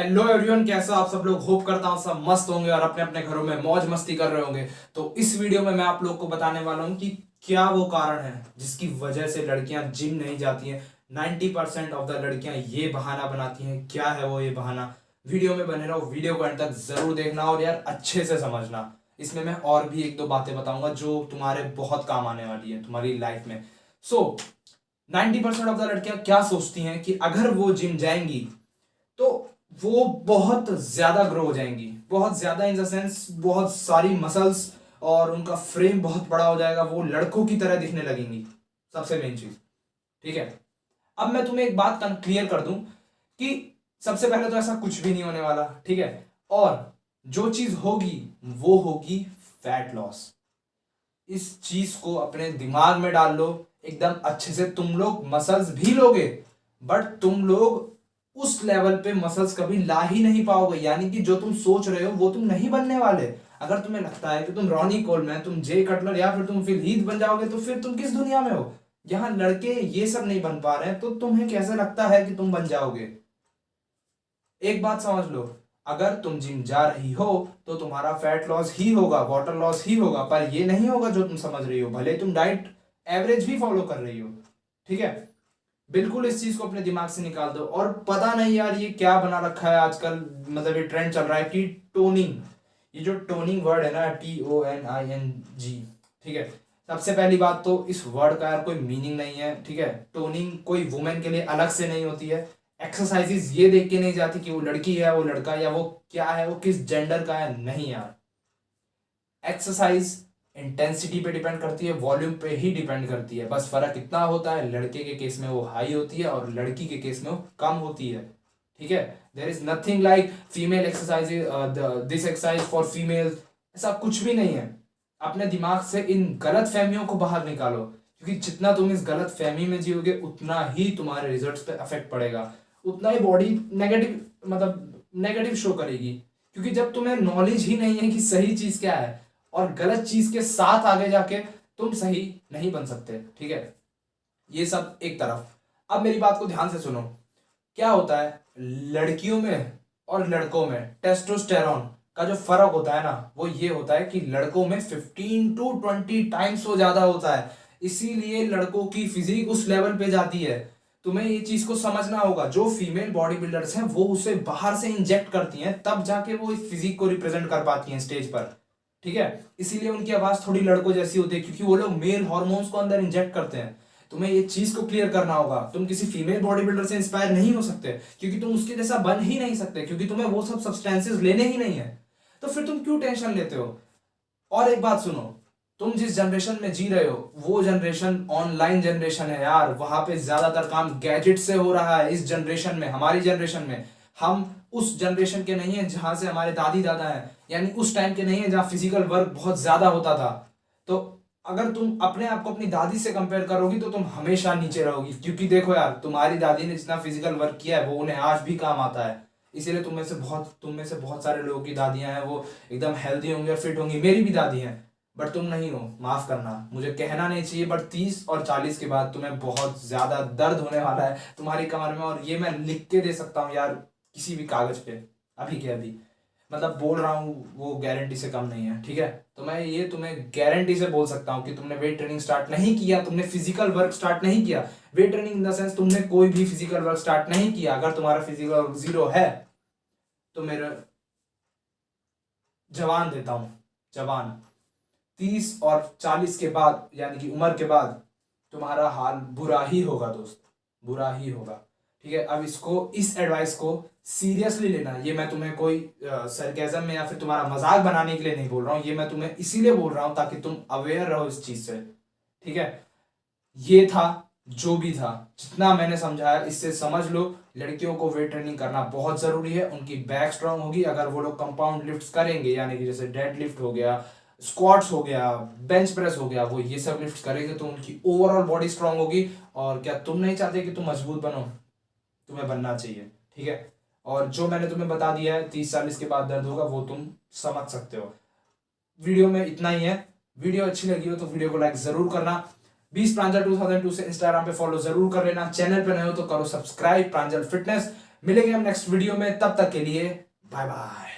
Hello everyone, कैसा आप सब लोग। होप करता हूँ सब मस्त होंगे और अपने अपने घरों में मौज मस्ती कर रहे होंगे। तो इस वीडियो में मैं आप लोग को बताने वाला हूँ कि क्या वो कारण है जिसकी वजह से लड़कियां जिम नहीं जाती हैं। 90% ऑफ द लड़कियां ये बहाना बनाती हैं। क्या है वो ये बहाना? वीडियो में बने रहो, वीडियो को अंत तक जरूर देखना और यार अच्छे से समझना। इसमें मैं और भी एक दो बातें बताऊंगा जो तुम्हारे बहुत काम आने वाली है तुम्हारी लाइफ में। सो 90% ऑफ द लड़कियां क्या सोचती हैं कि अगर वो जिम जाएंगी तो वो बहुत ज्यादा ग्रो हो जाएंगी। बहुत ज्यादा इन द सेंस बहुत सारी मसल्स और उनका फ्रेम बहुत बड़ा हो जाएगा, वो लड़कों की तरह दिखने लगेंगी। सबसे मेन चीज, ठीक है। अब मैं तुम्हें एक बात क्लियर कर दूं कि सबसे पहले तो ऐसा कुछ भी नहीं होने वाला, ठीक है। और जो चीज होगी वो होगी फैट लॉस। इस चीज को अपने दिमाग में डाल लो एकदम अच्छे से। तुम लोग मसल्स भी लोगे बट तुम लोग उस लेवल पे मसल्स कभी ला ही नहीं पाओगे। यानी कि जो तुम सोच रहे हो वो तुम नहीं बनने वाले। अगर तुम्हें लगता है कि तुम रॉनी कोलमैन, तुम जे कटलर या फिर तुम फिर हीथ बन जाओगे तो फिर तुम किस दुनिया में हो? यहाँ लड़के ये सब नहीं बन पा रहे हैं तो तुम्हें कैसे लगता है कि तुम बन जाओगे? एक बात समझ लो, अगर तुम जिम जा रही हो तो तुम्हारा फैट लॉस ही होगा, वाटर लॉस ही होगा, पर ये नहीं होगा जो तुम समझ रही हो। भले तुम डाइट एवरेज भी फॉलो कर रही हो, ठीक है। बिल्कुल इस चीज को अपने दिमाग से निकाल दो। और पता नहीं यार ये क्या बना रखा है आजकल, मतलब ये ट्रेंड चल रहा है कि टोनिंग। ये जो टोनिंग वर्ड है ना, TONING, ठीक है। सबसे पहली बात तो इस वर्ड का यार कोई मीनिंग नहीं है, ठीक है। टोनिंग कोई वुमेन के लिए अलग से नहीं होती है। एक्सरसाइजेस ये देख के नहीं जाती कि वो लड़की है, वो लड़का, या वो क्या है, वो किस जेंडर का है। नहीं यार, एक्सरसाइज इंटेंसिटी पे डिपेंड करती है, वॉल्यूम पे ही डिपेंड करती है। बस फर्क इतना होता है, लड़के के केस में वो हाई होती है और लड़की के केस में वो कम होती है, ठीक है। There is nothing like female exercise, this exercise for female, ऐसा कुछ भी नहीं है। अपने दिमाग से इन गलत फहमियों को बाहर निकालो, क्योंकि जितना तुम इस गलत फहमी में जियोगे उतना ही तुम्हारे रिजल्ट्स पे अफेक्ट पड़ेगा, उतना ही बॉडी नेगेटिव, मतलब नेगेटिव शो करेगी। क्योंकि जब तुम्हें नॉलेज ही नहीं है कि सही चीज क्या है और गलत चीज के साथ आगे जाके तुम सही नहीं बन सकते, ठीक है। ये सब एक तरफ। अब मेरी बात को ध्यान से सुनो। क्या होता है लड़कियों में और लड़कों में टेस्टोस्टेरोन का जो फर्क होता है ना, वो ये होता है कि लड़कों में 15 to 20 टाइम्स वो ज्यादा होता है। इसीलिए लड़कों की फिजिक उस लेवल पे जाती है। तुम्हें ये चीज को समझना होगा। जो फीमेल बॉडी बिल्डर्स हैं वो उसे बाहर से इंजेक्ट करती हैं, तब जाके वो इस फिजिक को रिप्रेजेंट कर पाती हैं स्टेज पर, ठीक है। इसीलिए उनकी आवाज थोड़ी लड़कों जैसी होती है, क्योंकि वो लोग मेल हॉर्मोन्स को अंदर इंजेक्ट करते हैं। तुम्हें ये चीज को क्लियर करना होगा। तुम किसी फीमेल बॉडी बिल्डर से इंस्पायर नहीं हो सकते, क्योंकि तुम उसके जैसा बन ही नहीं सकते, क्योंकि तुम्हें वो सब सब्सटेंसेस लेने ही नहीं है। तो फिर तुम क्यों टेंशन लेते हो? और एक बात सुनो, तुम जिस जनरेशन में जी रहे हो वो जनरेशन ऑनलाइन जनरेशन है यार। वहां पे ज्यादातर काम गैजेट से हो रहा है। इस जनरेशन में, हमारी जनरेशन में, हम उस जनरेशन के नहीं है जहां से हमारे दादी दादा हैं, यानी उस टाइम के नहीं है जहां फिजिकल वर्क बहुत ज्यादा होता था। तो अगर तुम अपने आप को अपनी दादी से कंपेयर करोगी तो तुम हमेशा नीचे रहोगी, क्योंकि देखो यार, तुम्हारी दादी ने जितना फिजिकल वर्क किया है वो उन्हें आज भी काम आता है। इसीलिए तुम में से बहुत सारे लोगों की दादियां हैं वो एकदम हेल्दी होंगी और फिट होंगी। मेरी भी दादी हैं, बट तुम नहीं हो। माफ करना, मुझे कहना नहीं चाहिए, बट 30 और 40 के बाद तुम्हें बहुत ज्यादा दर्द होने वाला है तुम्हारी कमर में। और ये मैं लिख के दे सकता हूँ यार किसी भी कागज पे, अभी के अभी। मतलब बोल रहा हूँ, वो गारंटी से कम नहीं है, ठीक है। तो मैं ये तुम्हें गारंटी से बोल सकता हूँ कि तुमने वेट ट्रेनिंग स्टार्ट नहीं किया, तुमने फिजिकल वर्क स्टार्ट नहीं किया। Weight training in the sense तुमने कोई भी फिजिकल वर्क स्टार्ट नहीं किया। अगर तुम्हारा फिजिकल वर्क 0 है तो मेरा जवान देता हूं, जवान। 30 और 40 के बाद, यानी कि उम्र के बाद, तुम्हारा हाल बुरा ही होगा दोस्त, बुरा ही होगा, ठीक है। अब इसको, इस एडवाइस को सीरियसली लेना। ये मैं तुम्हें कोई सरकेज़म में या फिर तुम्हारा मजाक बनाने के लिए नहीं बोल रहा हूँ। ये मैं तुम्हें इसीलिए बोल रहा हूँ ताकि तुम अवेयर रहो इस चीज से, ठीक है। ये था जो भी था, जितना मैंने समझाया इससे समझ लो। लड़कियों को वेट ट्रेनिंग करना बहुत जरूरी है। उनकी बैक स्ट्रांग होगी अगर वो लोग कंपाउंड लिफ्ट्स करेंगे, यानी कि जैसे डेड लिफ्ट हो गया, स्क्वाट्स हो गया, बेंच प्रेस हो गया, वो ये सब लिफ्ट्स करेंगे तो उनकी ओवरऑल बॉडी स्ट्रांग होगी। और क्या तुम नहीं चाहते कि तुम मजबूत बनो? तुम्हें बनना चाहिए, ठीक है। और जो मैंने तुम्हें बता दिया है 30-40 के बाद दर्द होगा, वो तुम समझ सकते हो। वीडियो में इतना ही है। वीडियो अच्छी लगी हो तो वीडियो को लाइक जरूर करना। 20 प्रांजल 2002 से इंस्टाग्राम पे फॉलो जरूर कर लेना। चैनल पे नए हो तो करो सब्सक्राइब, प्रांजल फिटनेस। मिलेंगे हम नेक्स्ट वीडियो में, तब तक के लिए बाय बाय।